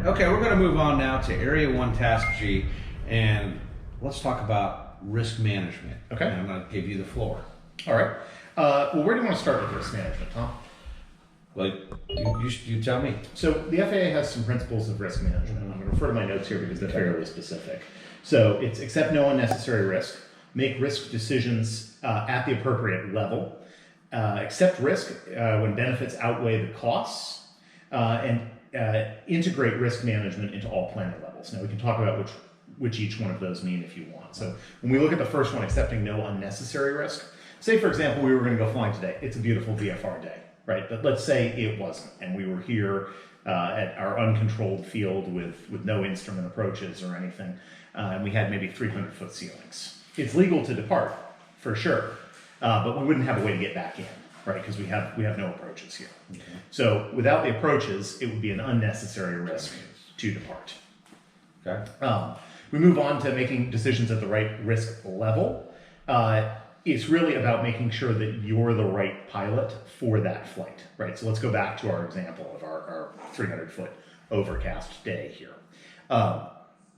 Okay, we're going to move on now to Area 1, Task G, and let's talk about risk management. Okay. And I'm going to give you the floor. All right. Well, where do you want to start with risk management, Tom? Well, you tell me. So the FAA has some principles of risk management. I'm going to refer to my notes here because they're fairly specific. So it's accept no unnecessary risk, make risk decisions at the appropriate level, accept risk when benefits outweigh the costs, and integrate risk management into all planning levels. Now we can talk about which each one of those mean if you want. So when we look at the first one, accepting no unnecessary risk, say for example we were going to go flying today. It's a beautiful VFR day, right? But let's say it wasn't, and we were here at our uncontrolled field with no instrument approaches or anything, and we had maybe 300-foot ceilings. It's legal to depart, for sure, but we wouldn't have a way to get back in, right? Because we have no approaches here. Okay. So without the approaches, it would be an unnecessary risk to depart. Okay. We move on to making decisions at the right risk level. It's really about making sure that you're the right pilot for that flight, right? So let's go back to our example of our 300-foot overcast day here.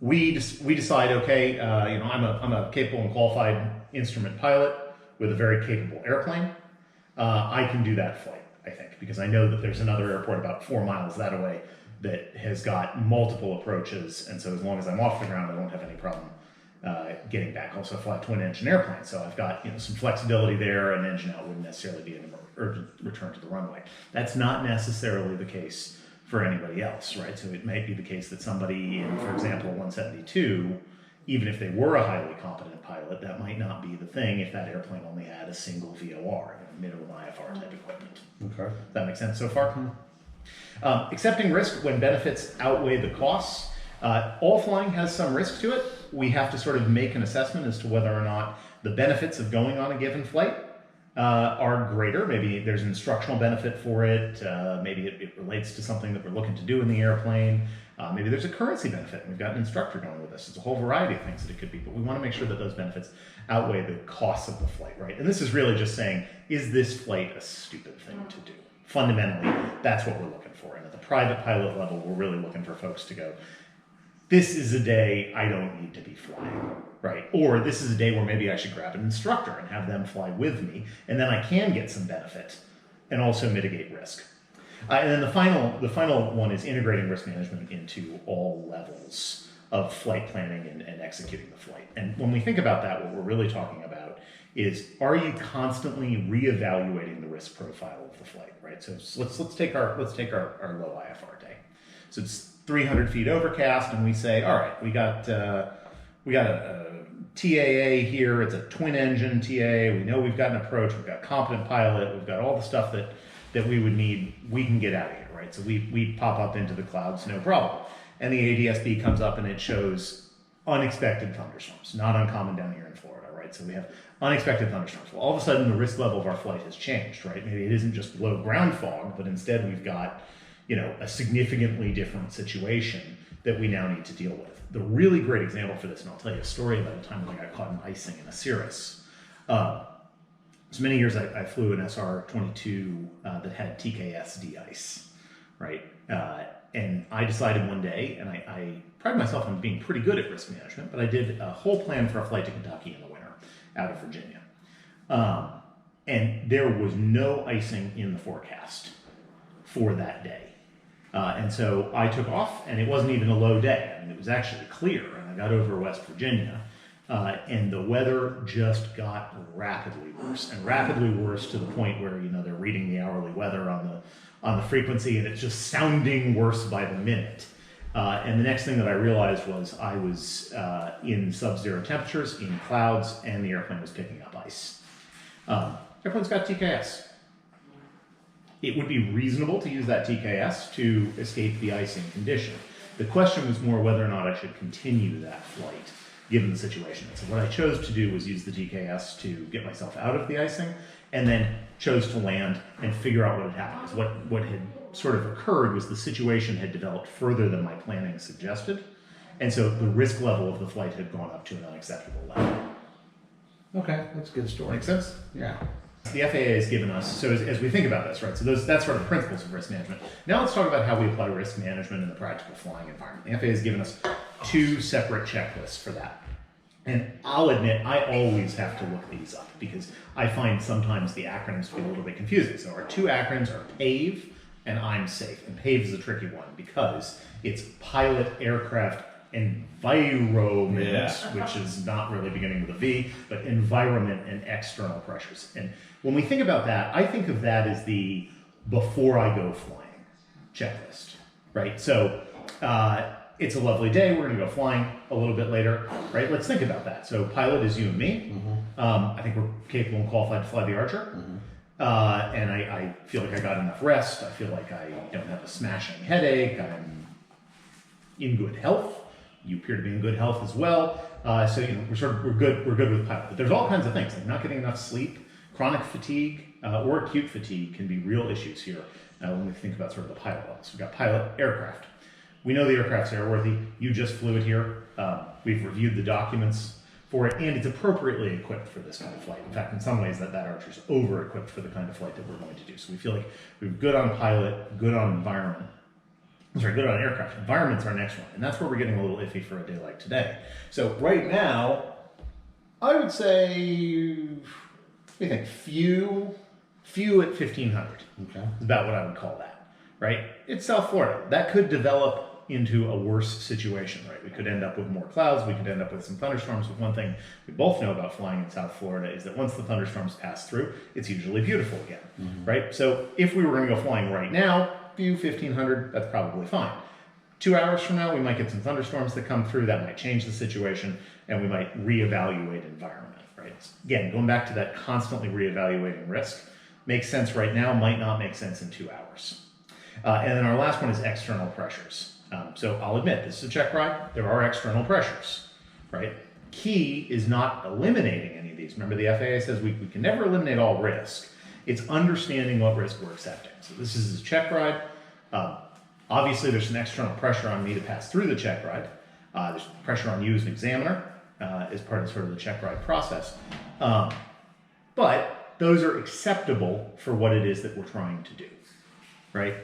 We decide, okay, I'm a capable and qualified instrument pilot with a very capable airplane. I can do that flight, I think, because I know that there's another airport about 4 miles that way that has got multiple approaches, and so as long as I'm off the ground, I won't have any problem getting back. Also, I fly a twin-engine airplane, so I've got some flexibility there. An engine out wouldn't necessarily be an urgent return to the runway. That's not necessarily the case for anybody else, right? So it might be the case that somebody in, for example, 172, even if they were a highly competent pilot, that might not be the thing if that airplane only had a single VOR, minimum IFR type equipment. Okay. Does that make sense so far? Accepting risk when benefits outweigh the costs. All flying has some risk to it. We have to sort of make an assessment as to whether or not the benefits of going on a given flight are greater. Maybe there's an instructional benefit for it. Maybe it relates to something that we're looking to do in the airplane. Maybe there's a currency benefit. We've got an instructor going with us. It's a whole variety of things that it could be, but we want to make sure that those benefits outweigh the costs of the flight, right? And this is really just saying, is this flight a stupid thing to do? Fundamentally, that's what we're looking for. And at the private pilot level, we're really looking for folks to go, this is a day I don't need to be flying, right? Or this is a day where maybe I should grab an instructor and have them fly with me, and then I can get some benefit and also mitigate risk. And then the final one is integrating risk management into all levels of flight planning and executing the flight. And when we think about that, what we're really talking about is, are you constantly reevaluating the risk profile of the flight, right? So let's take our low IFR day. So it's 300 feet overcast, and we say, all right, we got a TAA here. It's a twin engine TAA. We know we've got an approach. We've got competent pilot. We've got all the stuff that we would need. We can get out of here, right? So we pop up into the clouds, no problem. And the ADS-B comes up and it shows unexpected thunderstorms, not uncommon down here in Florida, right? So we have unexpected thunderstorms. Well, all of a sudden the risk level of our flight has changed, right? Maybe it isn't just low ground fog, but instead we've got, a significantly different situation that we now need to deal with. The really great example for this, and I'll tell you a story about a time when I got caught in icing in a Cirrus. So many years I flew an SR-22 that had TKS de-ice, right? And I decided one day, and I pride myself on being pretty good at risk management, but I did a whole plan for a flight to Kentucky in the winter out of Virginia. And there was no icing in the forecast for that day. And so I took off, and it wasn't even a low day. I mean, it was actually clear, and I got over West Virginia, and the weather just got rapidly worse, and rapidly worse to the point where, they're reading the hourly weather on the frequency, and it's just sounding worse by the minute. And the next thing that I realized was I was in sub-zero temperatures, in clouds, and the airplane was picking up ice. Airplane's got TKS. It would be reasonable to use that TKS to escape the icing condition. The question was more whether or not I should continue that flight, given the situation. And so what I chose to do was use the TKS to get myself out of the icing, and then chose to land and figure out what had happened. Because what had sort of occurred was the situation had developed further than my planning suggested, and so the risk level of the flight had gone up to an unacceptable level. Okay, that's a good story. Make sense? Yeah. The FAA has given us, so as we think about this, right, so that's sort of principles of risk management. Now let's talk about how we apply risk management in the practical flying environment. The FAA has given us 2 separate checklists for that. And I'll admit, I always have to look these up because I find sometimes the acronyms to be a little bit confusing. So our 2 acronyms are PAVE and I'm Safe. And PAVE is a tricky one because it's Pilot Aircraft Environment, which is not really beginning with a V, but environment and external pressures. And when we think about that, I think of that as the before I go flying checklist, right? So it's a lovely day. We're going to go flying a little bit later, right? Let's think about that. So pilot is you and me. I think we're capable and qualified to fly the Archer. And I feel like I got enough rest. I feel like I don't have a smashing headache. I'm in good health. You appear to be in good health as well. So we're good with pilot. But there's all kinds of things like not getting enough sleep, chronic fatigue, or acute fatigue can be real issues here when we think about sort of the pilot level. So we've got pilot aircraft. We know the aircraft's airworthy. You just flew it here. We've reviewed the documents for it, and it's appropriately equipped for this kind of flight. In fact, in some ways, that Archer's over-equipped for the kind of flight that we're going to do. So we feel like we're good on pilot, good on environment. Sorry, good on aircraft. Environment's our next one, and that's where we're getting a little iffy for a day like today. So right now, I would say, what do you think? Few at 1,500. Okay, is about what I would call that. Right? It's South Florida. That could develop into a worse situation, right? We could end up with more clouds. We could end up with some thunderstorms. But one thing we both know about flying in South Florida is that once the thunderstorms pass through, it's usually beautiful again, right? So if we were going to go flying right now, few 1,500, that's probably fine. 2 hours from now, we might get some thunderstorms that come through. That might change the situation, and we might reevaluate environment, right? Again, going back to that constantly reevaluating risk, makes sense right now, might not make sense in 2 hours. And then our last one is external pressures. So I'll admit, this is a check ride. There are external pressures, right? Key is not eliminating any of these. Remember, the FAA says we can never eliminate all risk. It's understanding what risk we're accepting. So this is a check ride. Obviously, there's some external pressure on me to pass through the check ride. There's pressure on you as an examiner as part of sort of the check ride process. But those are acceptable for what it is that we're trying to do, right?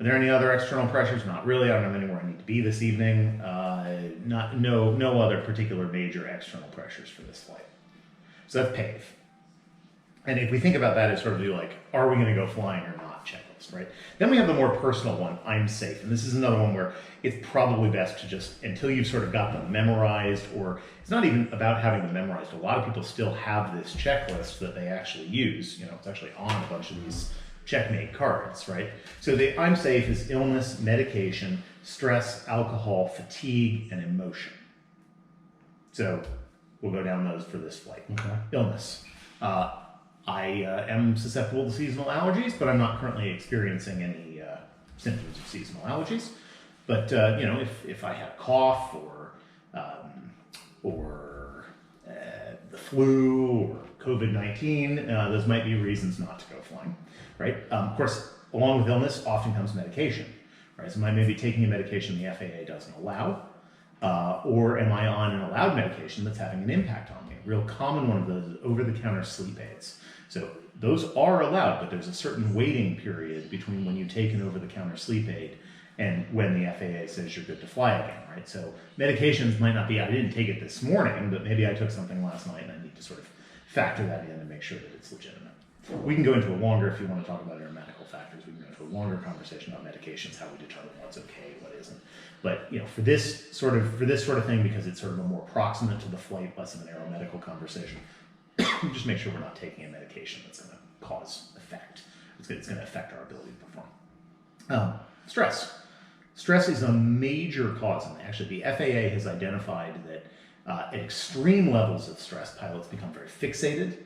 Are there any other external pressures? Not really. I don't have anywhere I need to be this evening. No other particular major external pressures for this flight. So that's PAVE. And if we think about that as sort of like, are we going to go flying or not checklist, right? Then we have the more personal one, I'm safe. And this is another one where it's probably best to just, until you've sort of got them memorized, or it's not even about having them memorized. A lot of people still have this checklist that they actually use. It's actually on a bunch of these checkmate cards, right? So the I'm safe is illness, medication, stress, alcohol, fatigue, and emotion. So we'll go down those for this flight. Okay. Illness. I am susceptible to seasonal allergies, but I'm not currently experiencing any symptoms of seasonal allergies. But if I had a cough or the flu or COVID-19, those might be reasons not to go flying. Right? Of course, along with illness often comes medication, right? So I may be taking a medication the FAA doesn't allow, or am I on an allowed medication that's having an impact on me? A real common one of those is over-the-counter sleep aids. So those are allowed, but there's a certain waiting period between when you take an over-the-counter sleep aid and when the FAA says you're good to fly again, right? So medications might not be, I didn't take it this morning, but maybe I took something last night and I need to sort of factor that in and make sure that it's legitimate. We can go into a longer, if you want to talk about aeromedical factors, we can go into a longer conversation about medications, how we determine what's okay, what isn't. But for this sort of thing, because it's sort of a more proximate to the flight, less of an aeromedical conversation, just make sure we're not taking a medication that's going to cause effect. It's going to affect our ability to perform. Stress. Stress is a major cause, and actually the FAA has identified that at extreme levels of stress, pilots become very fixated.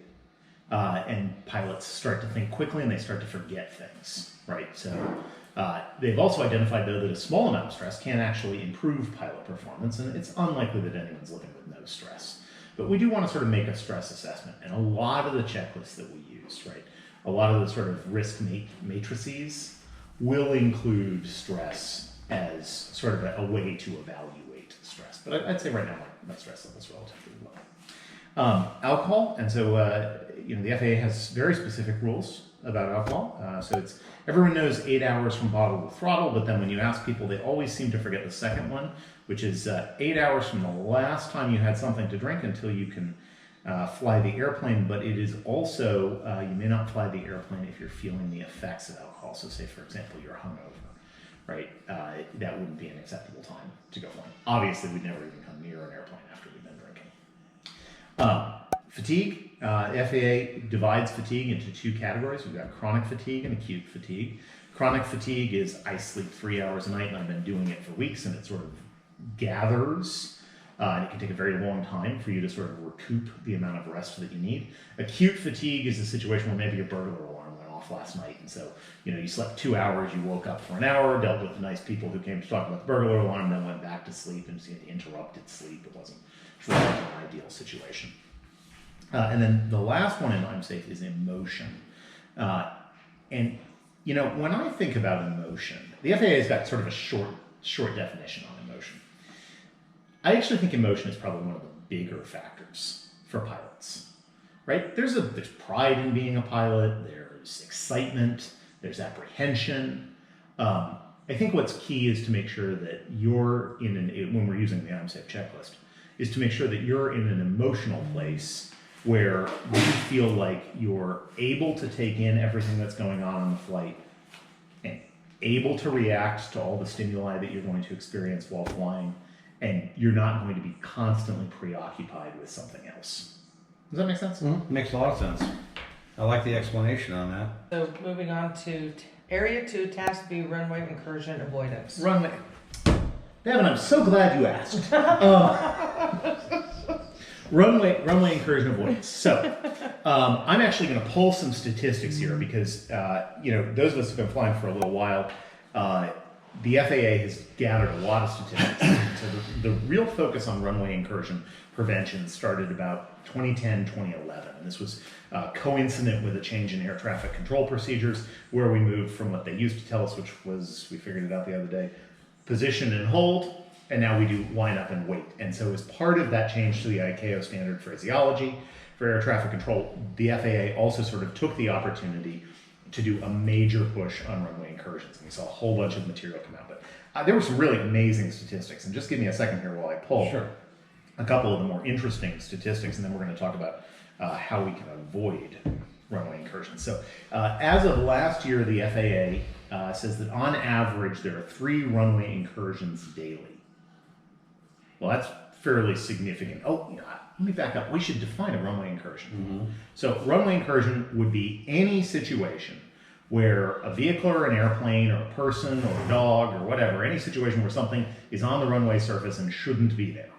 And pilots start to think quickly and they start to forget things, right? So they've also identified, though, that a small amount of stress can actually improve pilot performance, and it's unlikely that anyone's living with no stress. But we do want to sort of make a stress assessment, and a lot of the checklists that we use, right, a lot of the sort of risk matrices will include stress as sort of a way to evaluate stress. But I'd say right now my stress level is relatively low. Alcohol, and so the FAA has very specific rules about alcohol. So everyone knows 8 hours from bottle to throttle, but then when you ask people, they always seem to forget the second one, which is 8 hours from the last time you had something to drink until you can fly the airplane. But it is also, you may not fly the airplane if you're feeling the effects of alcohol. So say, for example, you're hungover, right? That wouldn't be an acceptable time to go flying. Obviously, we'd never even come near an airplane after we've been drinking. Fatigue. The FAA divides fatigue into two categories. We've got chronic fatigue and acute fatigue. Chronic fatigue is I sleep 3 hours a night and I've been doing it for weeks, and it sort of gathers, and it can take a very long time for you to sort of recoup the amount of rest that you need. Acute fatigue is a situation where maybe your burglar alarm went off last night, and so you slept 2 hours, you woke up for an hour, dealt with the nice people who came to talk about the burglar alarm, then went back to sleep, and so you had interrupted sleep. It wasn't really an ideal situation. And then the last one in I'm safe is emotion. And when I think about emotion, the FAA has got sort of a short definition on emotion. I actually think emotion is probably one of the bigger factors for pilots, right? There's pride in being a pilot, there's excitement, there's apprehension. I think what's key is to make sure that you're when we're using the I'm safe checklist, is to make sure that you're in an emotional place where you feel like you're able to take in everything that's going on the flight and able to react to all the stimuli that you're going to experience while flying, and you're not going to be constantly preoccupied with something else. Does that make sense? Mm-hmm. Makes a lot of sense. I like the explanation on that. So moving on to Area 2, Task B, Runway Incursion Avoidance. Runway. Bevin, I'm so glad you asked. Runway incursion avoidance. So, I'm actually going to pull some statistics here because, those of us who've been flying for a little while, the FAA has gathered a lot of statistics. So the real focus on runway incursion prevention started about 2010, 2011. And this was coincident with a change in air traffic control procedures, where we moved from what they used to tell us, which was, we figured it out the other day, position and hold, and now we do line up and wait. And so as part of that change to the ICAO standard phraseology for air traffic control, the FAA also sort of took the opportunity to do a major push on runway incursions. And we saw a whole bunch of material come out. But there were some really amazing statistics. And just give me a second here while I pull a couple of the more interesting statistics, and then we're going to talk about how we can avoid runway incursions. So as of last year, the FAA says that on average, there are 3 runway incursions daily. Well, that's fairly significant. Oh, let me back up. We should define a runway incursion. Mm-hmm. So runway incursion would be any situation where a vehicle or an airplane or a person or a dog or whatever, any situation where something is on the runway surface and shouldn't be there,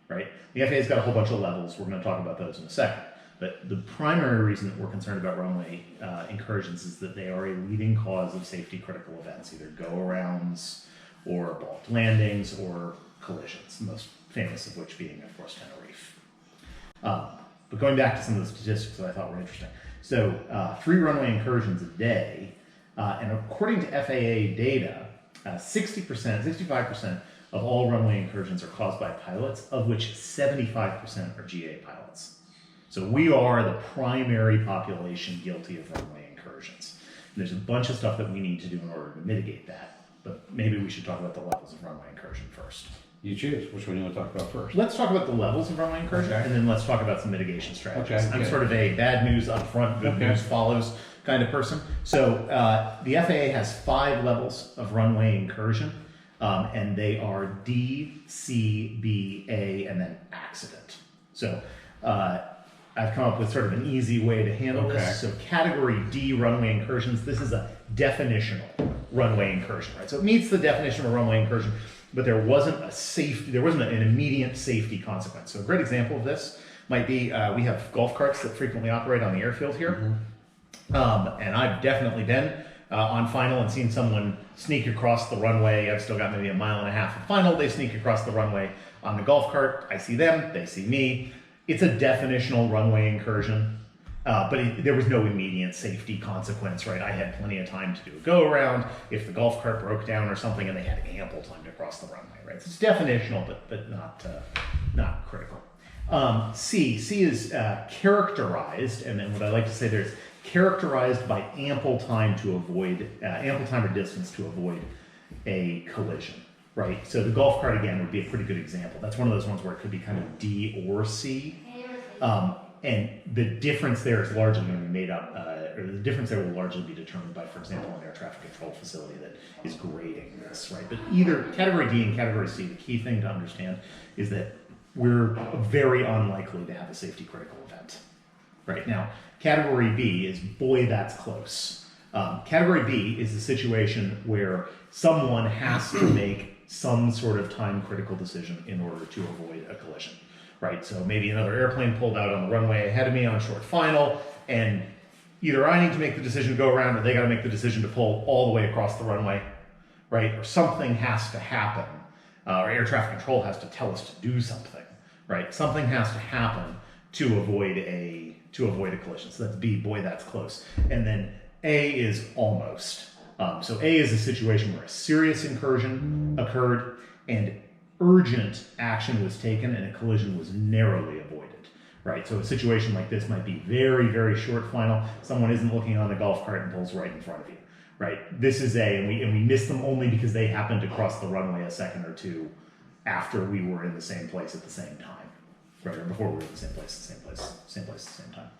right? The FAA's got a whole bunch of levels. We're going to talk about those in a second. But the primary reason that we're concerned about runway incursions is that they are a leading cause of safety critical events, either go-arounds or balked landings or collisions, the most famous of which being, of course, Tenerife. But going back to some of the statistics that I thought were interesting. So 3 runway incursions a day, and according to FAA data, 65% of all runway incursions are caused by pilots, of which 75% are GA pilots. So we are the primary population guilty of runway incursions. And there's a bunch of stuff that we need to do in order to mitigate that, but maybe we should talk about the levels of runway incursion first. You choose. Which one you want to talk about first? Let's talk about the levels of runway incursion, and then let's talk about some mitigation strategies. Okay, I'm sort of a bad news up front, good news follows kind of person. So the FAA has 5 levels of runway incursion, and they are D, C, B, A, and then accident. So I've come up with sort of an easy way to handle this. So category D runway incursions, this is a definitional runway incursion, right? So it meets the definition of a runway incursion, but there wasn't an immediate safety consequence. So a great example of this might be, we have golf carts that frequently operate on the airfield here. Mm-hmm. And I've definitely been on final and seen someone sneak across the runway. I've still got maybe a mile and a half of final. They sneak across the runway on the golf cart. I see them, they see me. It's a definitional runway incursion, but there was no immediate safety consequence, right? I had plenty of time to do a go-around if the golf cart broke down or something, and they had ample time to cross the runway, right? So it's definitional, but not critical. C is characterized, and then what I like to say there is characterized by ample time or distance to avoid a collision, right? So the golf cart, again, would be a pretty good example. That's one of those ones where it could be kind of D or C. And the difference there is largely going to be made up, or the difference there will largely be determined by, for example, an air traffic control facility that is grading this, right? But either category D and category C, the key thing to understand is that we're very unlikely to have a safety critical event. Right now, category B is, boy, that's close. Category B is the situation where someone has to make some sort of time critical decision in order to avoid a collision. Right, so maybe another airplane pulled out on the runway ahead of me on short final, and either I need to make the decision to go around, or they got to make the decision to pull all the way across the runway, right? Or something has to happen, or air traffic control has to tell us to do something, right? Something has to happen to avoid a collision. So that's B, boy, that's close. And then A is almost. So A is a situation where a serious incursion occurred and urgent action was taken and a collision was narrowly avoided, right? So a situation like this might be very, very short final. Someone isn't looking on the golf cart and pulls right in front of you, right? This is A, and we miss them only because they happened to cross the runway a second or two after we were in the same place at the same time, right? Or before we were in the same place at the same time.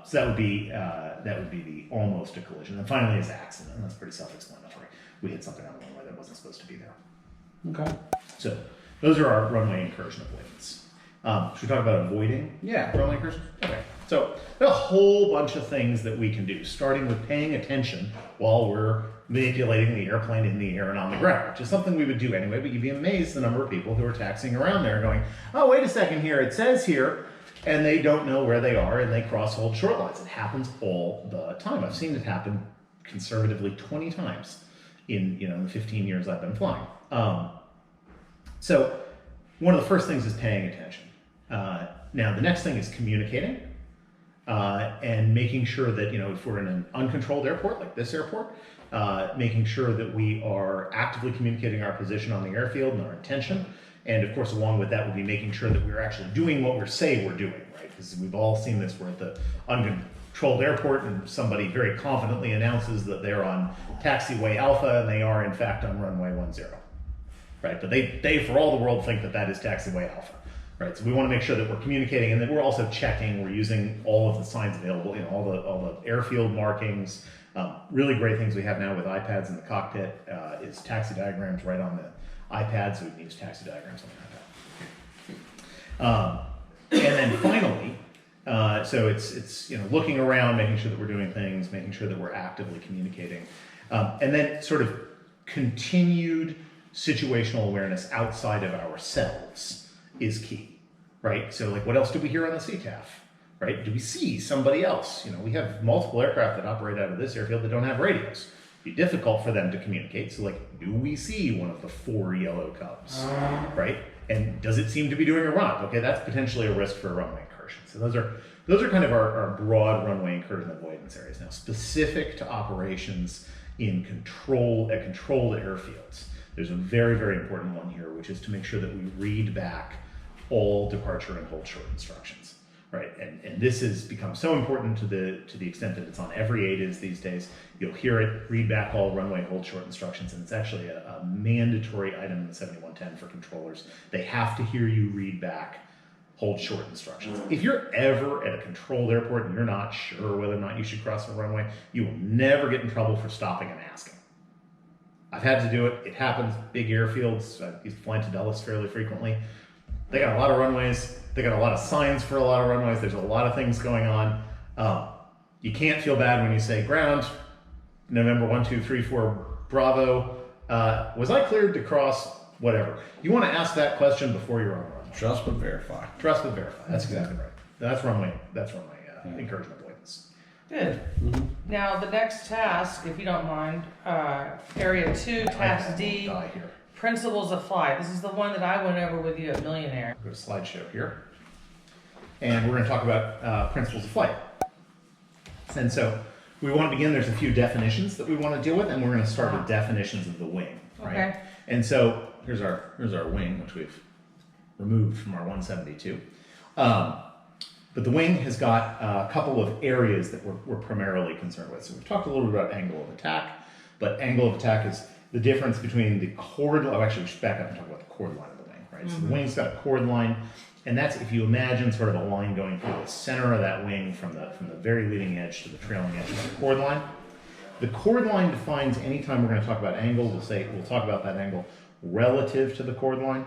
So that would be the almost a collision. And finally is accident, and that's pretty self-explanatory. We hit something on the runway that wasn't supposed to be there. Okay. So those are our runway incursion avoidance. Should we talk about avoiding runway incursion? Okay. So there are a whole bunch of things that we can do, starting with paying attention while we're manipulating the airplane in the air and on the ground, which is something we would do anyway, but you'd be amazed the number of people who are taxiing around there going, oh, wait a second here, it says here, and they don't know where they are and they cross hold short lines. It happens all the time. I've seen it happen conservatively 20 times in the 15 years I've been flying. So one of the first things is paying attention. Now the next thing is communicating and making sure that, if we're in an uncontrolled airport like this airport, making sure that we are actively communicating our position on the airfield and our intention. And of course, along with that would be making sure that we're actually doing what we say we're doing, right? Because we've all seen this, we're at the uncontrolled airport and somebody very confidently announces that they're on taxiway Alpha and they are in fact on runway 10. Right, but they for all the world think that that is taxiway Alpha, right? So we want to make sure that we're communicating, and that we're also checking. We're using all of the signs available, all the airfield markings. Really great things we have now with iPads in the cockpit is taxi diagrams right on the iPad, so we can use taxi diagrams on the iPad. And then finally, so it's looking around, making sure that we're doing things, making sure that we're actively communicating, and then sort of continued situational awareness outside of ourselves is key, right? So like, what else do we hear on the CTAF, right? Do we see somebody else? We have multiple aircraft that operate out of this airfield that don't have radios. It'd be difficult for them to communicate. So like, do we see one of the 4 yellow cubs, right? And does it seem to be doing a run? Okay, that's potentially a risk for a runway incursion. So those are kind of our broad runway incursion avoidance areas. Now, specific to operations in controlled airfields, there's a very, very important one here, which is to make sure that we read back all departure and hold short instructions, right? And this has become so important to the extent that it's on every ADIS these days. You'll hear it, read back all runway hold short instructions, and it's actually a mandatory item in the 7110 for controllers. They have to hear you read back hold short instructions. If you're ever at a controlled airport and you're not sure whether or not you should cross a runway, you will never get in trouble for stopping and asking. I've had to do it. It happens. Big airfields. I used to fly to Dulles fairly frequently. They got a lot of runways. They got a lot of signs for a lot of runways. There's a lot of things going on. You can't feel bad when you say ground, November 1, 2, 3, 4, Bravo. Was I cleared to cross whatever? You want to ask that question before you're on a runway. Trust but verify. Trust but verify. That's exactly right. That's runway incursion avoidance. Good. Now the next task, if you don't mind, Area 2, Task D, Principles of Flight. This is the one that I went over with you at Millionaire. Go to slideshow here. And we're going to talk about principles of flight. And so we want to begin, there's a few definitions that we want to deal with, and we're going to start with definitions of the wing. Right? Okay. And so here's our wing, which we've removed from our 172. But the wing has got a couple of areas that we're primarily concerned with. So we've talked a little bit about angle of attack, but angle of attack is the difference between the chord. Oh, actually, we should back up and talk about the chord line of the wing, right? So the wing's got a chord line, and that's if you imagine sort of a line going through the center of that wing from the very leading edge to the trailing edge of the chord line. The chord line defines anytime we're going to talk about angle, we'll talk about that angle relative to the chord line.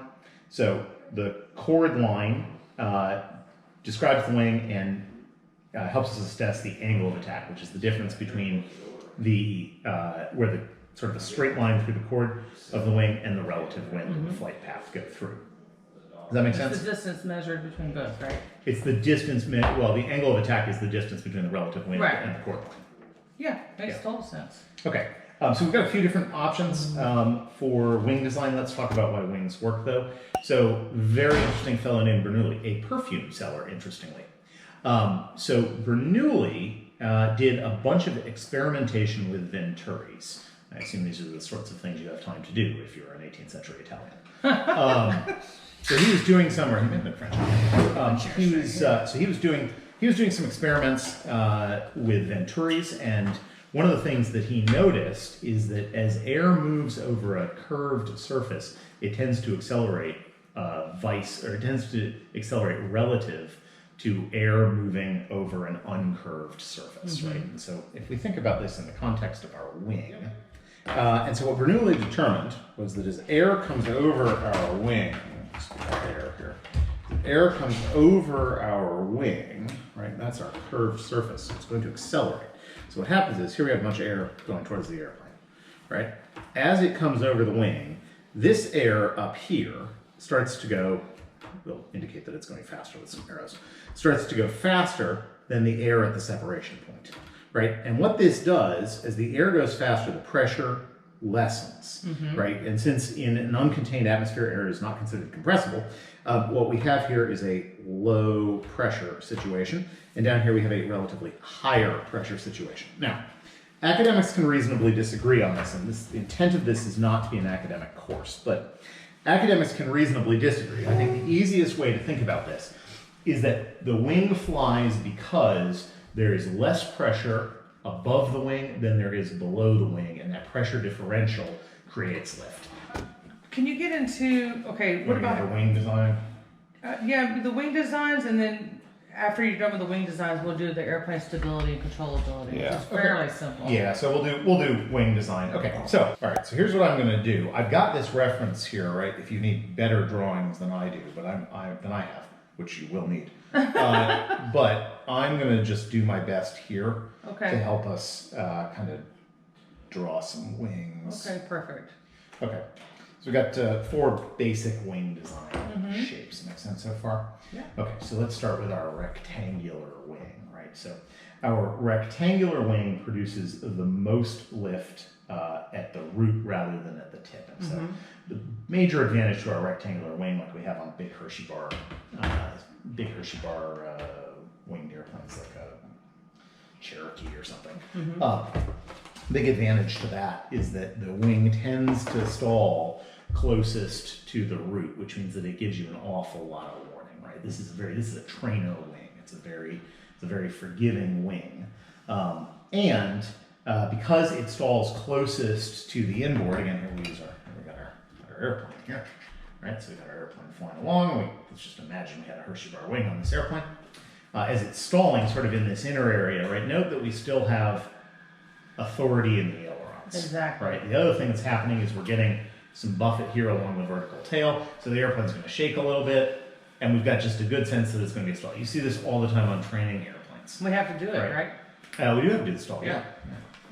So the chord line describes the wing and helps us assess the angle of attack, which is the difference between the where the sort of a straight line through the chord of the wing and the relative wind and the flight path go through. Does that make sense? It's the distance measured between both, right? It's the distance, well, the angle of attack is the distance between the relative wind Right. and the chord line. Yeah, makes total sense. Okay, so we've got a few different options for wing design. Let's talk about why wings work, though. So, very interesting fellow named Bernoulli, a perfume seller, interestingly. So Bernoulli did a bunch of experimentation with Venturis. I assume these are the sorts of things you have time to do if you're an 18th century Italian. So he was doing some, or he may have been French. He was doing some experiments with Venturis, and one of the things that he noticed is that as air moves over a curved surface, it tends to accelerate it tends to accelerate relative to air moving over an uncurved surface, right? And so if we think about this in the context of our wing, and so what Bernoulli determined was that as air comes over our wing, let's get our air here. Air comes over our wing, right? That's our curved surface. So it's going to accelerate. So what happens is, here we have a bunch of air going towards the airplane, right? As it comes over the wing, this air up here starts to go, we'll indicate that it's going faster with some arrows, starts to go faster than the air at the separation point, right? And what this does, as the air goes faster, the pressure lessens, right? And since in an uncontained atmosphere, air is not considered compressible, what we have here is a low pressure situation, and down here we have a relatively higher pressure situation. Now, academics can reasonably disagree on this, and the intent of this is not to be an academic course, but academics can reasonably disagree. I think the easiest way to think about this is that the wing flies because there is less pressure above the wing than there is below the wing, and that pressure differential creates lift. Can you get into, okay, what about the wing design? Yeah, the wing designs, and then after you're done with the wing designs, we'll do the airplane stability and controllability. Yeah. It's fairly simple. Yeah, so we'll do wing design. Okay, so all right, so here's what I'm going to do. I've got this reference here, right? If you need better drawings than I do, but than I have, which you will need. But I'm going to just do my best here to help us kind of draw some wings. Okay, perfect. Okay. So we've got 4 basic wing design shapes. Make sense so far? Yeah. Okay, so let's start with our rectangular wing, right? So our rectangular wing produces the most lift at the root rather than at the tip. And so the major advantage to our rectangular wing, like we have on big Hershey bar winged airplanes like a Cherokee or something. Big advantage to that is that the wing tends to stall closest to the root, which means that it gives you an awful lot of warning, right? This is a trainer wing. It's a very forgiving wing, and because it stalls closest to the inboard. Again, here we got our airplane here, right? So we got our airplane flying along. Let's just imagine we had a Hershey bar wing on this airplane. As it's stalling, sort of in this inner area, right? Note that we still have authority in the ailerons. Exactly. Right. The other thing that's happening is we're getting some buffet here along the vertical tail, so the airplane's going to shake a little bit, and we've got just a good sense that it's going to be stalled. You see this all the time on training airplanes. We have to do it, right? We do have to do the stall. Yeah.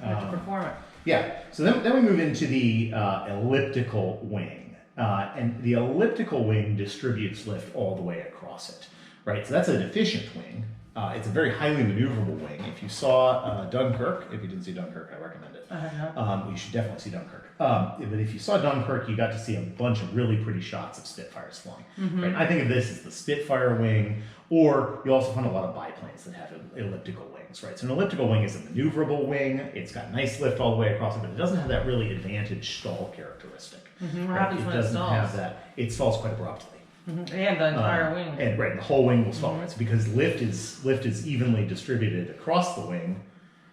We have to perform it. Yeah. So then we move into the elliptical wing, and the elliptical wing distributes lift all the way across it. Right. So that's an efficient wing. It's a very highly maneuverable wing. If you saw Dunkirk, if you didn't see Dunkirk, I recommend it. You should definitely see Dunkirk. But if you saw Dunkirk, you got to see a bunch of really pretty shots of Spitfires flying. Right? I think of this as the Spitfire wing, or you also find a lot of biplanes that have elliptical wings. Right. So an elliptical wing is a maneuverable wing. It's got nice lift all the way across it, but it doesn't have that really advantaged stall characteristic. What right? happens when it doesn't stalls? have that. It stalls quite abruptly. And the entire wing. And right, the whole wing will swell. It's because lift is evenly distributed across the wing.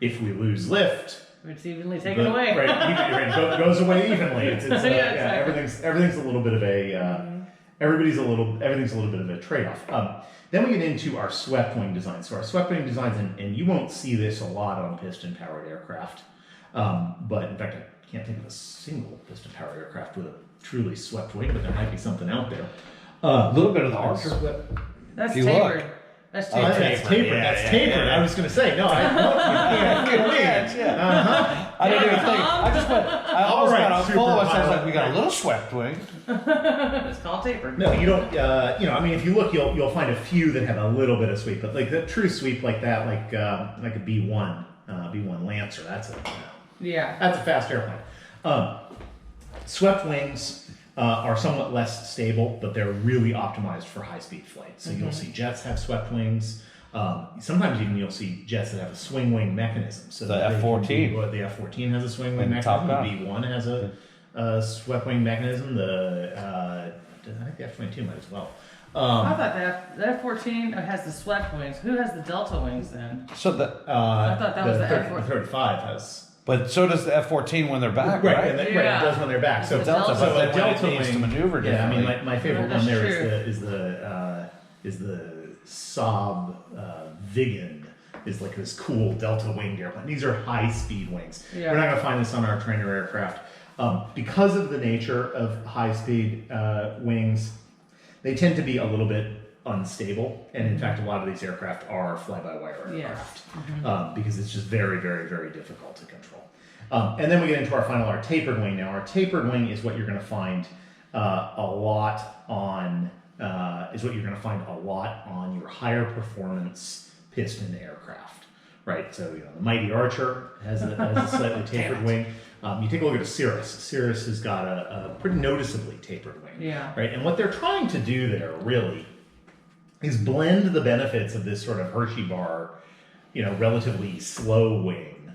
If we lose lift, it's evenly taken away. Right, goes away evenly. It's Exactly. everything's a little bit of a everything's a little bit of a trade-off. Then we get into our swept-wing design. So our swept-wing designs, and you won't see this a lot on piston-powered aircraft, but in fact, I can't think of a single piston-powered aircraft with a truly swept wing, but there might be something out there. A little bit of the Archer. That's If you tapered. look. That's Oh, tapered. that's tapered. Yeah, That's yeah, tapered. yeah. I was going to say, no, I didn't even think. I just went. I almost All right, got a full of it. I was super like, we got a little swept wing. It's called tapered. No, you don't. I mean, if you look, you'll find a few that have a little bit of sweep, but like the true sweep like that, like a B1 Lancer. That's a fast airplane. Swept wings are somewhat less stable, but they're really optimized for high-speed flight. So you'll see jets have swept wings. Sometimes even you'll see jets that have a swing wing mechanism. So The F-14. The F-14 has a swing wing And Top mechanism. The Gun. B-1 has a swept wing mechanism. I think the F-22 might as well. I thought the F-14 has the swept wings. Who has the delta wings then? So I thought that was the F-14. The 35 has. but so does the F-14 when they're back, right? And it Yeah. does when they're back. So Delta, but then a when it delta needs to wing, maneuver yeah, I mean, differently. my favorite That's one there true. is the Saab Viggen. Is like this cool delta winged airplane. These are high speed wings. Yeah. We're not going to find this on our trainer aircraft because of the nature of high speed wings. They tend to be a little bit unstable, and in fact, a lot of these aircraft are fly-by-wire aircraft because it's just very, very, very difficult to control. And then we get into our tapered wing. Now, our tapered wing is what you're going to find a lot on your higher performance piston aircraft, right? So the mighty Archer has a slightly tapered wing. You take a look at a Cirrus. Cirrus has got a pretty noticeably tapered wing, Yeah. right? And what they're trying to do there really is blend the benefits of this sort of Hershey bar, relatively slow wing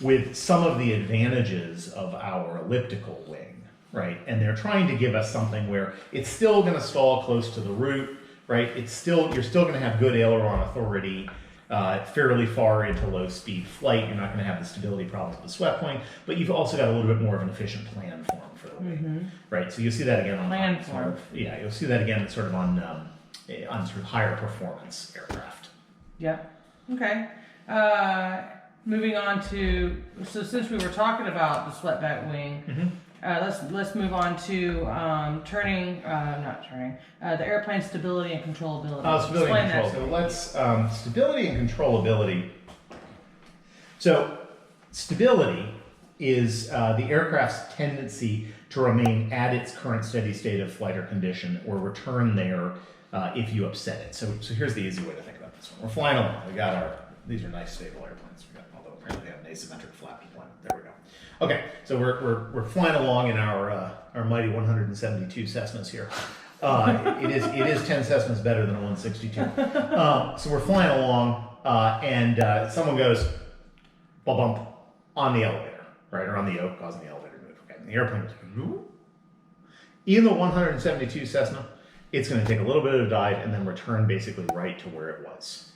with some of the advantages of our elliptical wing, right? And they're trying to give us something where it's still going to stall close to the root, right? You're still going to have good aileron authority fairly far into low speed flight. You're not going to have the stability problems of the Sweatpoint, but you've also got a little bit more of an efficient plan form for the wing, right? So you'll see that again on Plan form. you'll see that again sort of on sort of higher performance aircraft. Yep. Okay. Moving on to, so since we were talking about the swept-back wing, let's move on to the airplane stability and controllability. Stability Explain and control. that. So let's stability and controllability. So stability is the aircraft's tendency to remain at its current steady state of flight or condition, or return there if you upset it. So here's the easy way to think about this one. We're flying along. We got these are nice stable airplanes. Although apparently they have an asymmetric flappy plane. There we go. Okay, so we're flying along in our mighty 172 Cessnas here. It is 10 Cessnas better than a 162. So we're flying along, and someone goes bump on the elevator, right, or on the yoke, causing the elevator to move. Okay, and the airplane goes. In the 172 Cessna, it's going to take a little bit of a dive and then return basically right to where it was,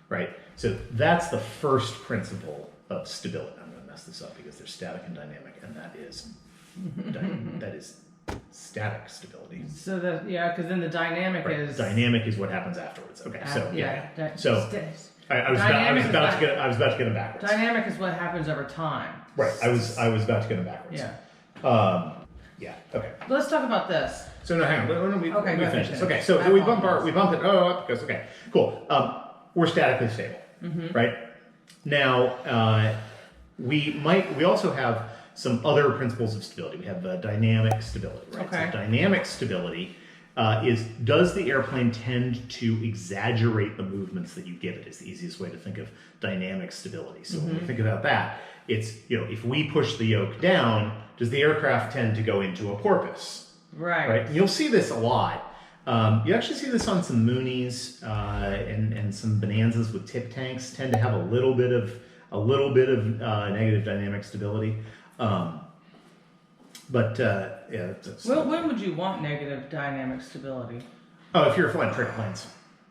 right? So that's the first principle of stability. I'm going to mess this up because there's static and dynamic, and that is static stability. So because then the dynamic Right. is Dynamic is what happens afterwards. Okay, so So I was Dynamic is about to get them backwards. dynamic is what happens over time. Right. I was about to get them backwards. Yeah. Yeah. Okay. Let's talk about this. So no, hang on. Let me Okay, go finish ahead. this. Okay. So we bump it. Oh, up goes. Okay. Cool. We're statically stable, right? Now we also have some other principles of stability. We have dynamic stability, right? Okay. So dynamic stability does the airplane tend to exaggerate the movements that you give it? Is the easiest way to think of dynamic stability. So when we think about that, it's if we push the yoke down, does the aircraft tend to go into a porpoise? Right. And you'll see this a lot. You actually see this on some Moonies and some Bonanzas with tip tanks tend to have a little bit of negative dynamic stability. When would you want negative dynamic stability? Oh, if you're flying trick planes.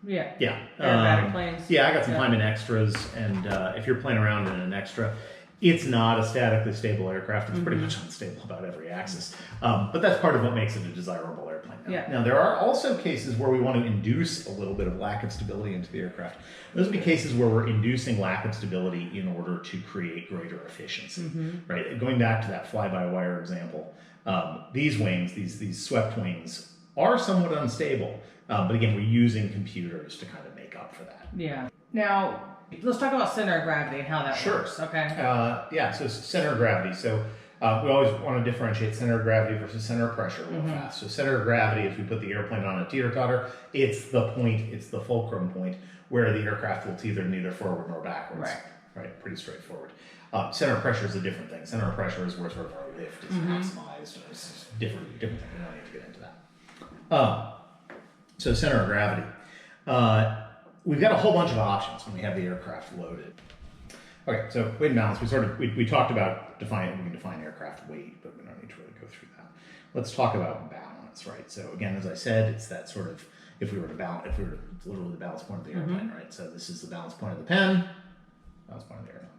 Yeah. Yeah. Aerobatic planes. Yeah, I got some time in extras, and if you're playing around in an extra, it's not a statically stable aircraft. It's pretty much unstable about every axis. But that's part of what makes it a desirable airplane. Now, there are also cases where we want to induce a little bit of lack of stability into the aircraft. Those would be cases where we're inducing lack of stability in order to create greater efficiency, right? Going back to that fly-by-wire example, these wings, these swept wings, are somewhat unstable. But again, we're using computers to kind of make up for that. Yeah. Now, let's talk about center of gravity and how that works. Okay. Yeah, so center of gravity. So we always want to differentiate center of gravity versus center of pressure real fast. So center of gravity, if we put the airplane on a teeter-totter, it's the point, it's the fulcrum point where the aircraft will teeter neither forward nor backwards. Right, pretty straightforward. Center of pressure is a different thing. Center of pressure is where sort of our lift is maximized. It's different thing. We don't need to get into that. So center of gravity. We've got a whole bunch of options when we have the aircraft loaded. Okay, so weight and balance. We talked about we can define aircraft weight, but we don't need to really go through that. Let's talk about balance, right? So again, as I said, it's that sort of it's literally the balance point of the airplane, right? So this is the balance point of the pen, balance point of the airplane.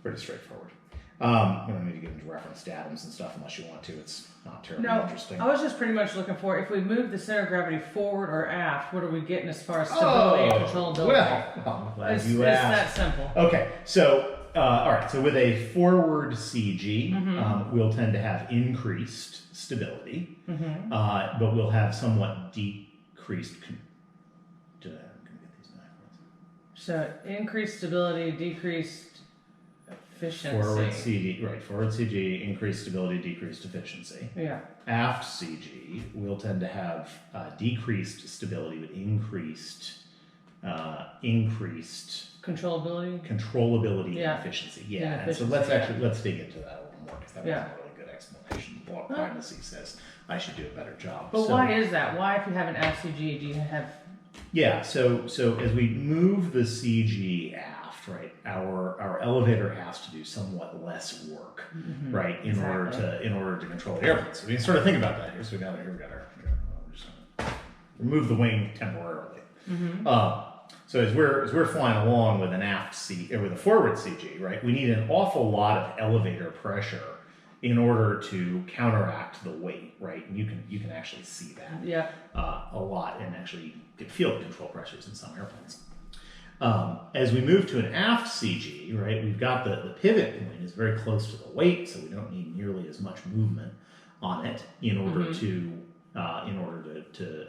Pretty straightforward. We don't need to get into reference datums and stuff unless you want to. It's not terribly interesting. I was just pretty much looking for if we move the center of gravity forward or aft, what are we getting as far as stability and controllability? Well, I'm glad you asked. It's that simple. Okay, so all right. So with a forward CG, we'll tend to have increased stability, but we'll have somewhat decreased. So increased stability, decreased efficiency. Forward CG, right? Forward CG, increased stability, decreased efficiency. Yeah. Aft CG, we'll tend to have decreased stability, but increased controllability and efficiency. Yeah. And so let's dig into that a little more because that was a really good explanation. Block primacy says I should do a better job. But why is that? Why, if you have an aft CG, do you have? Yeah. So as we move the CG aft, right, our elevator has to do somewhat less work, right, in order to control the airplane. So we can sort of think we got our just gonna remove the wing temporarily. So as we're flying along with an aft CG or with a forward CG, right, we need an awful lot of elevator pressure in order to counteract the weight, right? And you can actually see that a lot, and actually you can feel the control pressures in some airplanes. As we move to an aft CG, right, we've got the pivot point is very close to the weight, so we don't need nearly as much movement on it in order to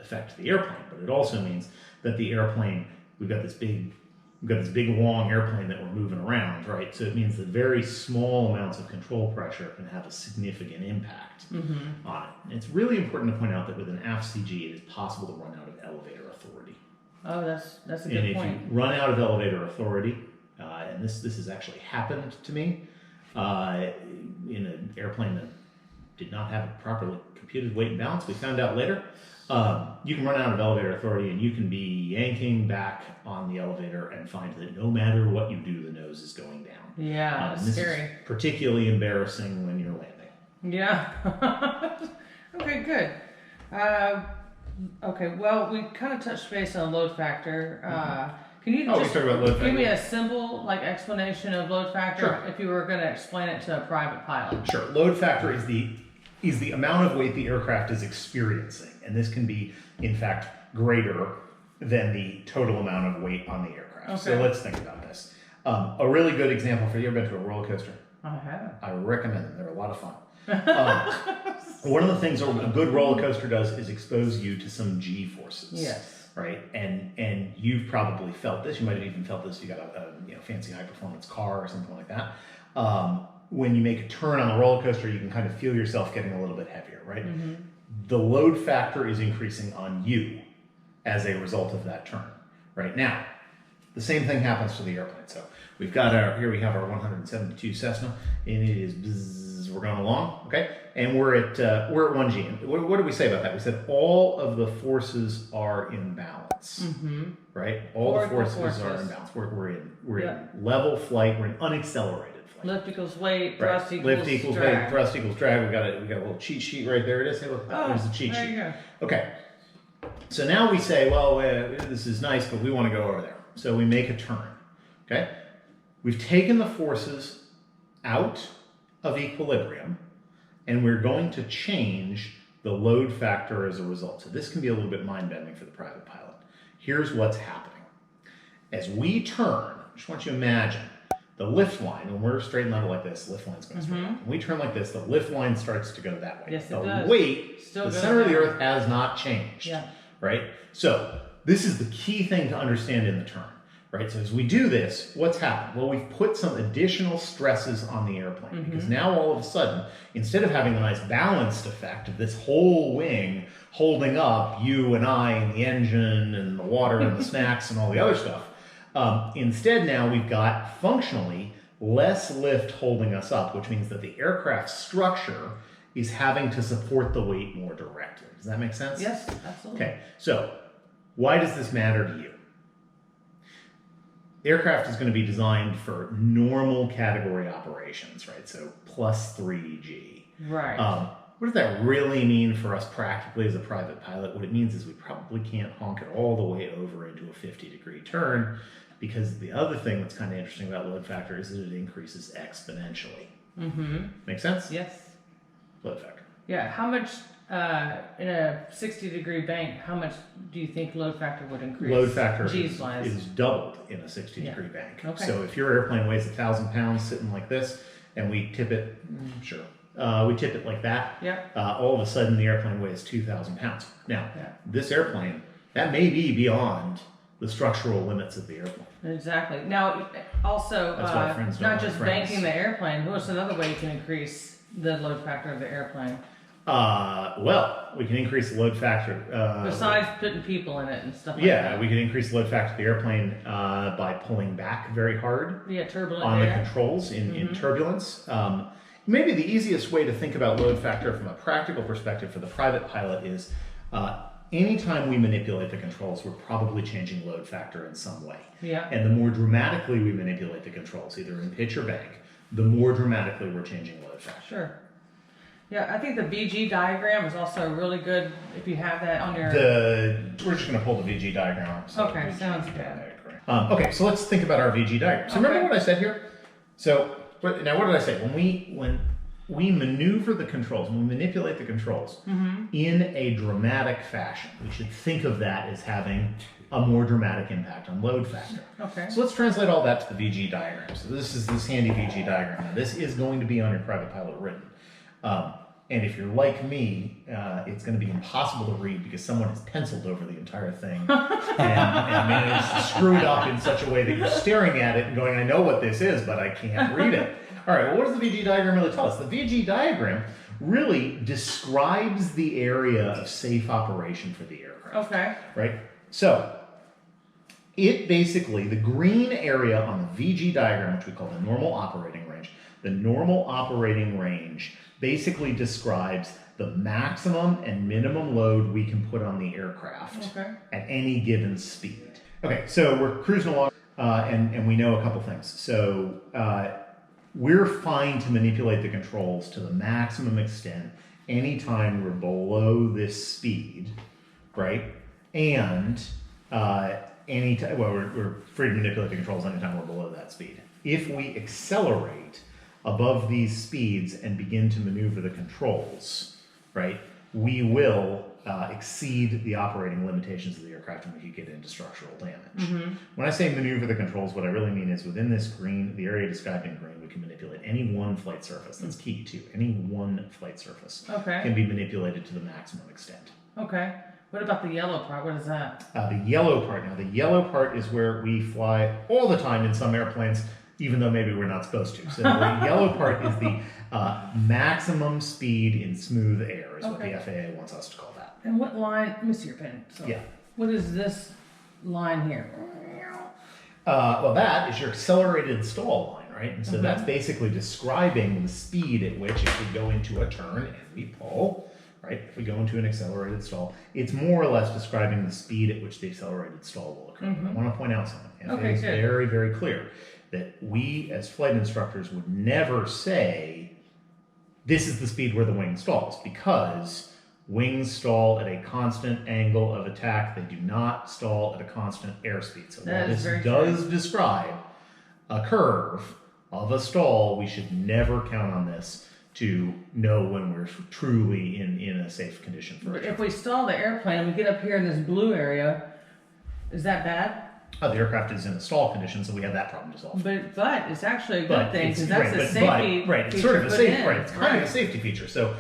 affect the airplane. But it also means that the airplane, we've got this big long airplane that we're moving around, right? So it means that very small amounts of control pressure can have a significant impact on it. And it's really important to point out that with an aft CG, it is possible to run out of elevator authority. Oh, that's a good and point. if you run out of elevator authority, and this has actually happened to me in an airplane that did not have a properly computed weight and balance. We found out later. You can run out of elevator authority and you can be yanking back on the elevator and find that no matter what you do, the nose is going down. Yeah, that's scary. Is particularly embarrassing when you're landing. Yeah. Okay, good. Okay, well, we kind of touched base on load factor. Can you just talk about load factor. give me a simple explanation of load factor if you were going to explain it to a private pilot? Sure. Load factor is the amount of weight the aircraft is experiencing, and this can be, in fact, greater than the total amount of weight on the aircraft. Okay. So let's think about this. A really good example for you, ever been to a roller coaster? I have. I recommend them. They're a lot of fun. One of the things a good roller coaster does is expose you to some G forces. Yes. Right, and you've probably felt this. You might have even felt this. You got a fancy high performance car or something like that. When you make a turn on the roller coaster, you can kind of feel yourself getting a little bit heavier, right? The load factor is increasing on you as a result of that turn. Right now, the same thing happens to the airplane. So we've got here we have our 172 Cessna, and it is bzzz, we're going along, okay, and we're at 1G. And what did we say about that? We said all of the forces are in balance, right? All the forces are in balance. We're in level flight. We're in unaccelerated. Lift equals weight, thrust equals lift equals drag. weight, thrust equals drag. We got a little cheat sheet right there. It is. Hey, look, there's the cheat sheet. There you go. Okay. So now we say, well, this is nice, but we want to go over there. So we make a turn, okay? We've taken the forces out of equilibrium, and we're going to change the load factor as a result. So this can be a little bit mind-bending for the private pilot. Here's what's happening. As we turn, I just want you to imagine, the lift line, when we're straight and level like this, the lift line's going straight up. When we turn like this, the lift line starts to go that way. Yes, it the does. weight, Still the goes center of the down. Earth has not changed. Yeah. Right? So this is the key thing to understand in the turn. Right? So as we do this, what's happened? Well, we've put some additional stresses on the airplane because now all of a sudden, instead of having the nice balanced effect of this whole wing holding up you and I and the engine and the water and the snacks and all the other stuff, instead now we've got functionally less lift holding us up, which means that the aircraft structure is having to support the weight more directly. Does that make sense? Yes, absolutely. Okay, so why does this matter to you? Aircraft is going to be designed for normal category operations, right? So plus 3G. Right. What does that really mean for us practically as a private pilot? What it means is we probably can't honk it all the way over into a 50-degree turn, because the other thing that's kind of interesting about load factor is that it increases exponentially. Make sense? Yes. Load factor. Yeah. How much in a 60-degree bank? How much do you think load factor would increase? Load factor G's wise. is doubled in a 60-degree bank. Okay. So if your airplane weighs 1,000 pounds sitting like this, and we tip it, we tip it like that, Yep. all of a sudden the airplane weighs 2,000 pounds. Now, Yeah. this airplane, that may be beyond the structural limits of the airplane. Exactly. Now, also, That's why friends don't not like just friends. banking the airplane. What's another way you can increase the load factor of the airplane Well, we can increase the load factor. besides putting people in it and stuff like Yeah, that? we can increase the load factor of the airplane by pulling back very hard Yeah, turbulent on the air. controls in turbulence. Maybe the easiest way to think about load factor from a practical perspective for the private pilot is anytime we manipulate the controls, we're probably changing load factor in some way. Yeah. And the more dramatically we manipulate the controls, either in pitch or bank, the more dramatically we're changing load factor. Sure. Yeah, I think the VG diagram is also really good if you have that on your. We're just going to pull the VG diagram up. So Okay, VG sounds good. diagram. Okay, so let's think about our VG diagram. So remember what I said here? So now what did I say? When we maneuver the controls, when we manipulate the controls in a dramatic fashion, we should think of that as having a more dramatic impact on load factor. Okay. So let's translate all that to the VG diagram. So this is this handy VG diagram. Now this is going to be on your private pilot written. And if you're like me, it's going to be impossible to read because someone has penciled over the entire thing and managed to screw it up in such a way that you're staring at it and going, I know what this is, but I can't read it. All right, well, what does the VG diagram really tell us? The VG diagram really describes the area of safe operation for the aircraft. Okay. Right? So, it basically, the green area on the VG diagram, which we call the normal operating range, the normal operating range basically describes the maximum and minimum load we can put on the aircraft at any given speed. Okay, so we're cruising along and we know a couple things. So we're fine to manipulate the controls to the maximum extent anytime we're below this speed, right? And anytime, well, we're free to manipulate the controls anytime we're below that speed. If we accelerate above these speeds and begin to maneuver the controls, right, we will exceed the operating limitations of the aircraft and we could get into structural damage. When I say maneuver the controls, what I really mean is within this green, the area described in green, we can manipulate any one flight surface. That's key too. Any one flight surface can be manipulated to the maximum extent. Okay. What about the yellow part? What is that? The yellow part. Now, the yellow part is where we fly all the time in some airplanes, even though maybe we're not supposed to. So the yellow part is the maximum speed in smooth air, is what the FAA wants us to call that. And what line? Let me see your pen. So, Yeah. What is this line here? Well, that is your accelerated stall line, right? And so that's basically describing the speed at which if we go into a turn and we pull, right? If we go into an accelerated stall, it's more or less describing the speed at which the accelerated stall will occur. And I want to point out something. FAA is very, very clear that we as flight instructors would never say this is the speed where the wing stalls, because Wings stall at a constant angle of attack. They do not stall at a constant airspeed. So while this does describe a curve of a stall, we should never count on this to know when we're truly in a safe condition for it. If we stall the airplane, we get up here in this blue area, is that bad? The aircraft is in a stall condition, so we have that problem to solve. But it's actually a good thing because that's a right, safety right. It's feature sort of a safety, put in. right? It's kind of a safety feature. So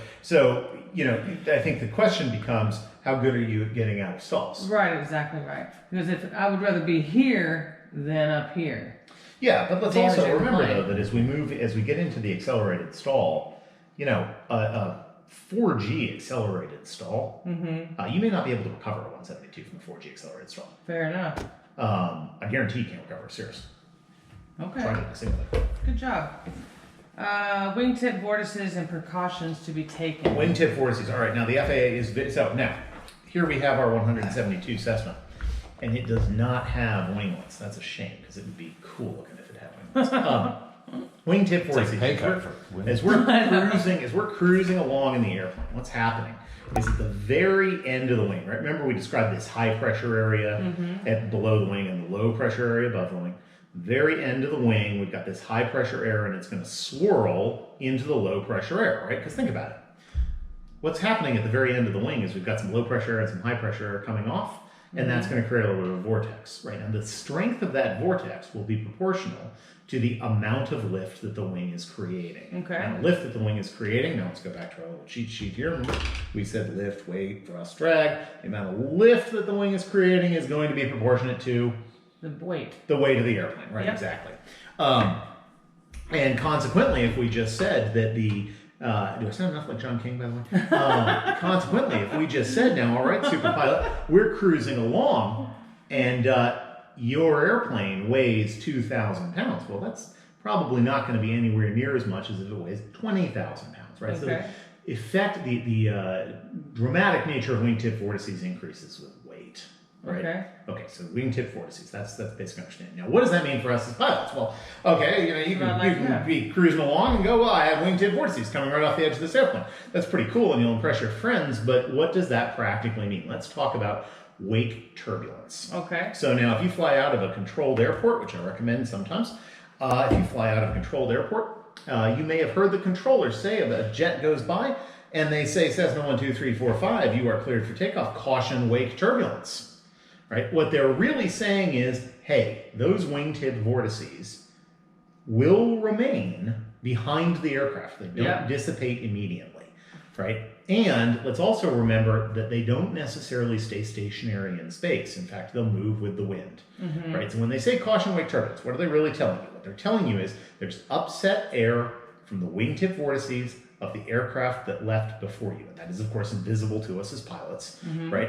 you know, I think the question becomes, how good are you at getting out of stalls? Right, exactly right. Because if I would rather be here than up here. Yeah, but let's also Damaging the remember plane. though that as we get into the accelerated stall, you know, a 4G accelerated stall, you may not be able to recover a 172 from a 4G accelerated stall. Fair enough. I guarantee you can't recover. Seriously. Okay. Try to simulate. Good job. Wingtip vortices and precautions to be taken. Wingtip vortices. All right, now the FAA is so now here we have our 172 Cessna, and it does not have winglets. That's a shame because it would be cool looking if it had winglets. Wingtip vortices. As we're cruising along in the airplane, what's happening is at the very end of the wing. Right? Remember we described this high pressure area at below the wing and the low pressure area above the wing. Very end of the wing, we've got this high pressure air and it's going to swirl into the low pressure air, right? Because think about it. What's happening at the very end of the wing is we've got some low pressure air and some high pressure air coming off, and that's going to create a little bit of a vortex, right? And the strength of that vortex will be proportional to the amount of lift that the wing is creating. Okay. Now, the lift that the wing is creating, now let's go back to our little cheat sheet here. We said lift, weight, thrust, drag. The amount of lift that the wing is creating is going to be proportionate to the weight of the airplane, right? Yep. Exactly. And consequently, if we just said that the do I sound enough like John King, by the way? Consequently, if we just said now, all right, super pilot, we're cruising along, and your airplane weighs 2,000 pounds. Well, that's probably not going to be anywhere near as much as if it weighs 20,000 pounds, right? Okay. So the dramatic nature of wingtip vortices increases with weight. Right? Okay, so wingtip vortices, that's basic understanding. Now, what does that mean for us as pilots? Well, okay, you know, you can be cruising along and go, well, I have wingtip vortices coming right off the edge of this airplane. That's pretty cool and you'll impress your friends, but what does that practically mean? Let's talk about wake turbulence. Okay. So now if you fly out of a controlled airport, which I recommend sometimes, if you fly out of a controlled airport, you may have heard the controllers say a jet goes by and they say, Cessna 1, 2, 3, 4, 5, you are cleared for takeoff, caution, wake turbulence. Right? What they're really saying is, hey, those wingtip vortices will remain behind the aircraft. They don't dissipate immediately, right? And let's also remember that they don't necessarily stay stationary in space. In fact, they'll move with the wind, right? So when they say caution, wake turbulence, what are they really telling you? What they're telling you is there's upset air from the wingtip vortices of the aircraft that left before you. And that is, of course, invisible to us as pilots, right?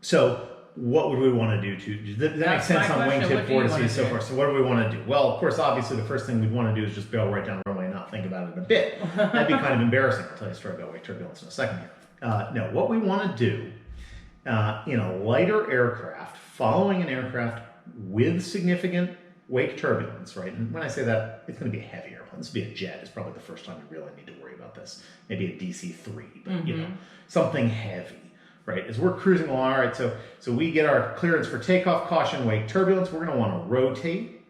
So what would we want to do that makes sense on wingtip vortices so far. So what do we want to do? Well, of course, obviously, the first thing we'd want to do is just bail right down the runway and not think about it a bit. That'd be kind of embarrassing. I'll tell you a story about wake turbulence in a second here. No, what we want to do in a lighter aircraft, following an aircraft with significant wake turbulence, right? And when I say that, it's going to be a heavy airplane. This would be a jet. It's probably the first time you really need to worry about this. Maybe a DC-3, but you know, something heavy. Right, as we're cruising along, all right, so we get our clearance for takeoff, caution, wake, turbulence. We're going to want to rotate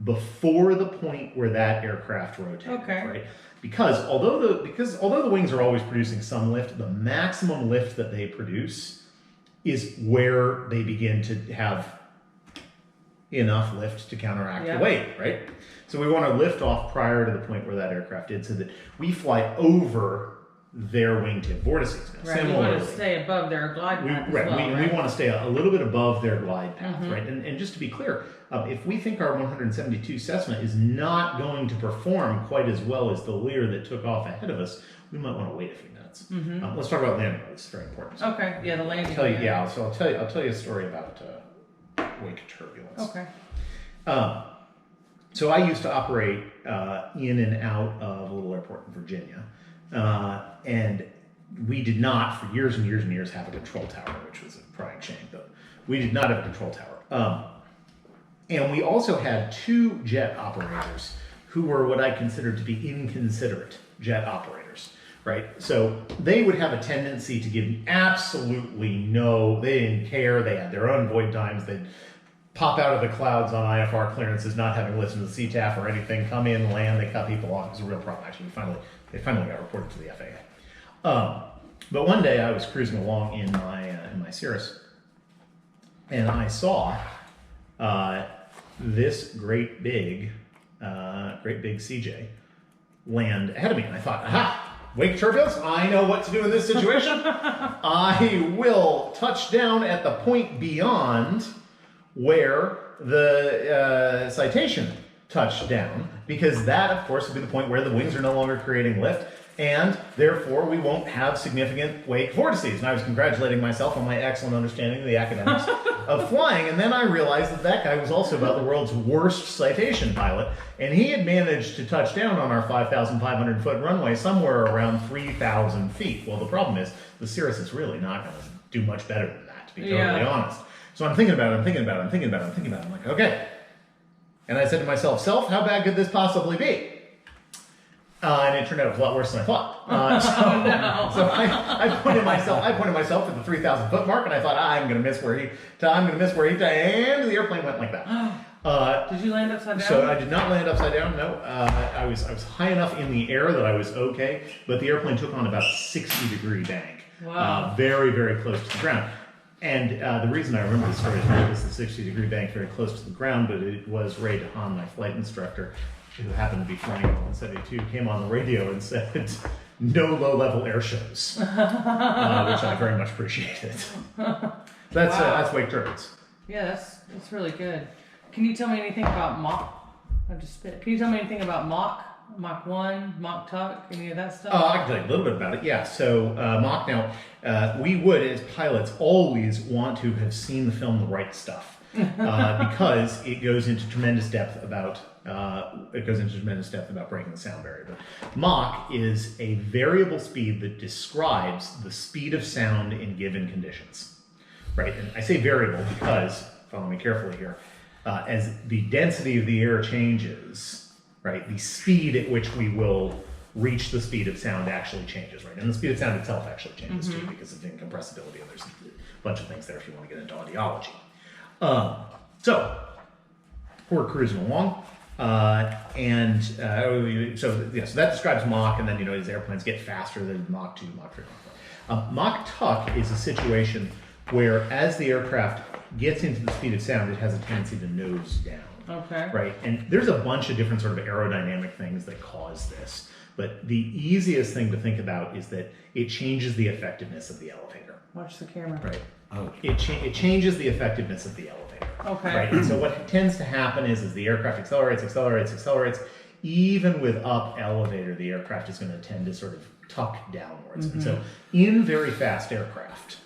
before the point where that aircraft rotates, right? Because although the wings are always producing some lift, the maximum lift that they produce is where they begin to have enough lift to counteract the weight, right? So we want to lift off prior to the point where that aircraft did, so that we fly over their wingtip vortices. Now, right, we want to stay above their glide path we want to stay a little bit above their glide path, right? And just to be clear, if we think our 172 Cessna is not going to perform quite as well as the Lear that took off ahead of us, we might want to wait a few minutes. Let's talk about landing mode. It's very important. So the landing mode. So I'll tell you a story about wake turbulence. Okay. So I used to operate in and out of a little airport in Virginia. And we did not, for years and years and years, have a control tower, which was a crying shame, but we did not have a control tower. And we also had two jet operators who were what I considered to be inconsiderate jet operators. right? So they would have a tendency to give absolutely no, they didn't care, they had their own void times, they'd pop out of the clouds on IFR clearances, not having listened to the CTAF or anything, come in, land, they cut people off. It was a real problem, actually. They finally got reported to the FAA. But one day I was cruising along in my Cirrus, and I saw this great big CJ land ahead of me, and I thought, aha! Wake turbulence, I know what to do in this situation. I will touch down at the point beyond where the citation touched down, because that, of course, would be the point where the wings are no longer creating lift, and therefore we won't have significant wake vortices. And I was congratulating myself on my excellent understanding of the academics of flying, and then I realized that guy was also about the world's worst citation pilot, and he had managed to touch down on our 5,500 foot runway somewhere around 3,000 feet. Well, the problem is the Cirrus is really not going to do much better than that, to be totally honest. So I'm thinking about it, I'm like, okay. And I said to myself, self, how bad could this possibly be? And it turned out it was a lot worse than I thought. So I pointed myself at the 3,000 foot mark, and I thought, I'm going to miss where he, and the airplane went like that. Did you land upside down? So I did not land upside down. No, I was high enough in the air that I was okay, but the airplane took on about a 60-degree bank. Wow. Very, very close to the ground. And the reason I remember this story is not just the 60-degree bank very close to the ground, but it was Ray DeHaan, my flight instructor, who happened to be flying at 172, came on the radio and said, no low-level air shows, which I very much appreciated. That's wake turbulence. Yeah, that's really good. Can you tell me anything about Mach? Can you tell me anything about Mach? Mach 1, Mach Tuck, any of that stuff? I can tell you a little bit about it, yeah. So Mach now, we would, as pilots, always want to have seen the film The Right Stuff. Because it goes into tremendous depth about breaking the sound barrier. But Mach is a variable speed that describes the speed of sound in given conditions, right? And I say variable because, follow me carefully here, as the density of the air changes, right, the speed at which we will reach the speed of sound actually changes, right? And the speed of sound itself actually changes too, because of incompressibility, and there's a bunch of things there if you want to get into audiology. So we're cruising along, so that describes Mach, and then as airplanes get faster than Mach 2, Mach 3, Mach 4. Mach Tuck is a situation where, as the aircraft gets into the speed of sound, it has a tendency to nose down. Okay. Right, and there's a bunch of different sort of aerodynamic things that cause this, but the easiest thing to think about is that it changes the effectiveness of the elevator. Watch the camera. Right. It changes the effectiveness of the elevator. Okay. Right. And so what tends to happen is as the aircraft accelerates, even with up elevator, the aircraft is going to tend to sort of tuck downwards. And so in very fast aircraft,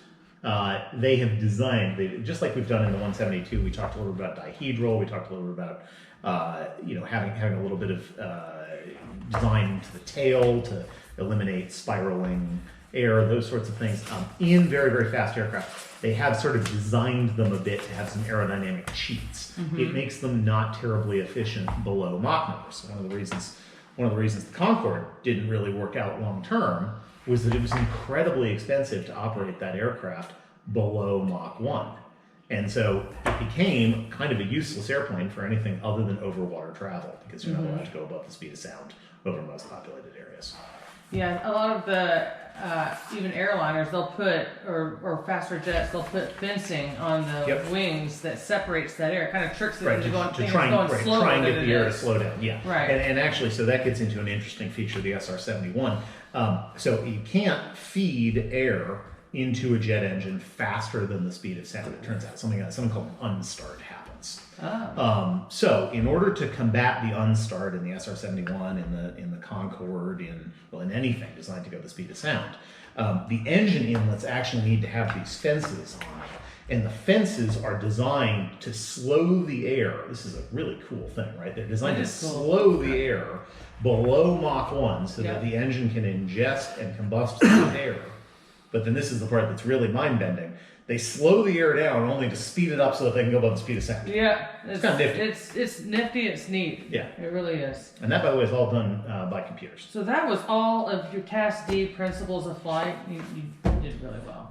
they have designed, just like we've done in the 172, we talked a little bit about dihedral, we talked a little bit about having a little bit of design to the tail to eliminate spiraling air, those sorts of things. In very, very fast aircraft, they have sort of designed them a bit to have some aerodynamic cheats. It makes them not terribly efficient below Mach numbers. One of the reasons the Concorde didn't really work out long term was that it was incredibly expensive to operate that aircraft below Mach 1. And so it became kind of a useless airplane for anything other than over water travel, because you're not allowed to go above the speed of sound over most populated areas. Yeah, a lot of the even airliners, they'll put or faster jets, they'll put fencing on the wings that separates that air. It kind of tricks it into going slower. Try and get the air to slow down. Yeah, right. And actually, so that gets into an interesting feature of the SR-71. So you can't feed air into a jet engine faster than the speed of sound. It turns out something called an unstart happens. So in order to combat the unstart in the SR-71, in the Concorde, in anything designed to go the speed of sound, the engine inlets actually need to have these fences on them. And the fences are designed to slow the air. This is a really cool thing, right? They're designed to slow the air below Mach 1 so that the engine can ingest and combust the air. But then this is the part that's really mind-bending. they slow the air down only to speed it up so that they can go above the speed of sound. Yeah, it's kind of nifty. It's nifty. It's neat. Yeah, it really is. And that, by the way, is all done by computers. So that was all of your Task D principles of flight. You did really well.